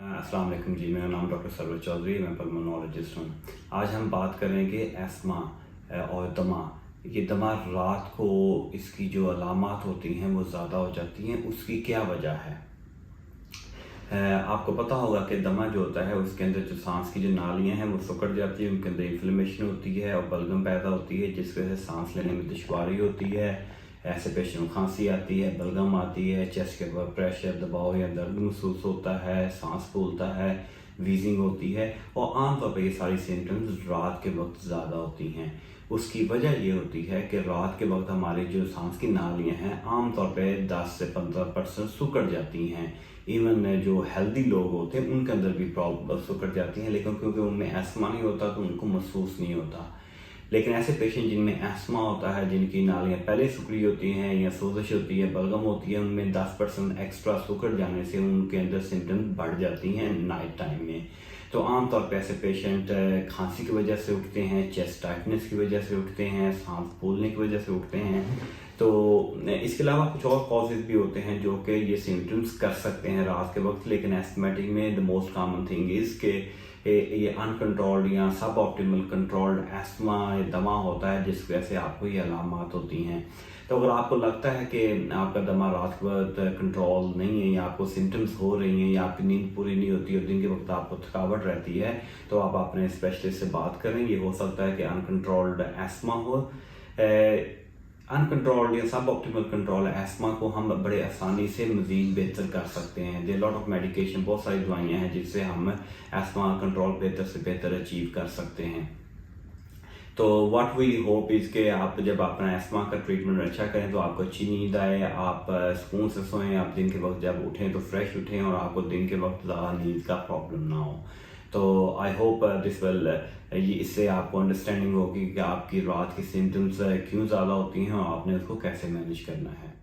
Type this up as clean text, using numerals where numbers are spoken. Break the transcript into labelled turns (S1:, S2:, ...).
S1: अस्सलाम वालेकुम जी, मेरा नाम डॉक्टर सरवर चौधरी, मैं पल्मोनोलॉजिस्ट हूँ। आज हम बात करेंगे एस्मा और दमा। ये दमा रात को इसकी जो अलामात होती हैं वो ज़्यादा हो जाती हैं, उसकी क्या वजह है? आपको पता होगा कि दमा जो होता है उसके अंदर जो सांस की जो नालियाँ हैं वो सिकुड़ जाती है, उनके अंदर इन्फ्लेमेशन होती है और बलगम पैदा होती है, जिसकी वजह से सांस लेने में दुश्वारी होती है। ऐसे पेशेंट में खांसी आती है, बलगम आती है, चेस्ट के ऊपर प्रेशर, दबाव या दर्द महसूस होता है, सांस फूलता है, वीजिंग होती है और आमतौर पर ये सारी सिम्टम्स रात के वक्त ज़्यादा होती हैं। उसकी वजह ये होती है कि रात के वक्त हमारी जो सांस की नालियाँ हैं आमतौर पे 10 से 15% सिकुड़ जाती हैं। इवन जो हेल्दी लोग होते हैं उनके अंदर भी प्रॉब्लम सिकुड़ जाती हैं, लेकिन क्योंकि उनमें एस्मा नहीं होता तो उनको महसूस नहीं होता। लेकिन ऐसे पेशेंट जिनमें एस्मा होता है, जिनकी नालियाँ पहले सिकुड़ी होती हैं या सोजिश होती है, बलगम होती है, उनमें 10% एक्स्ट्रा सिकुड़ जाने से उनके अंदर सिम्टम्स बढ़ जाती हैं नाइट टाइम में। तो आमतौर पर ऐसे पेशेंट खांसी की वजह से उठते हैं, चेस्ट टाइटनेस की वजह से उठते हैं, सांस फूलने की वजह से उठते हैं। तो इसके अलावा कुछ और कॉजेज़ भी होते हैं जो कि ये सिम्टम्स कर सकते हैं रात के वक्त, लेकिन एस्थमेटिक में the most common thing is के ये अनकंट्रोल्ड या सब ऑप्टिमल कंट्रोल्ड एस्थमा या दमा होता है, जिस वजह से आपको ये अलामात होती हैं। तो अगर आपको लगता है कि आपका दमा रात के वक्त कंट्रोल नहीं है या आपको सिम्टम्स हो रही हैं या आपकी नींद पूरी नहीं होती और दिन के वक्त आपको थकावट रहती है, तो आप अपने स्पेशलिस्ट से बात करें। ये हो सकता है कि अनकंट्रोल्ड एस्थमा हो। अनकंट्रोल्ड या सब ऑप्टिमल कंट्रोल एस्मा को हम बड़े आसानी से मज़ीद बेहतर कर सकते हैं। देयर लॉट ऑफ मेडिकेशन, बहुत सारी दवाइयाँ हैं जिससे हम एस्मा कंट्रोल बेहतर से बेहतर अचीव कर सकते हैं। तो व्हाट वी होप इज़ के आप जब अपना एस्मा का ट्रीटमेंट अच्छा करें तो आपको अच्छी नींद आए, आप सुकून से सोएं, आप दिन के वक्त जब उठें तो फ्रेश उठें और आपको दिन के वक्त ज़्यादा नींद का प्रॉब्लम ना हो। तो आई होप दिस विल ये इससे आपको अंडरस्टैंडिंग होगी कि आपकी रात की सिम्टम्स क्यों ज़्यादा होती हैं और आपने उसको कैसे मैनेज करना है।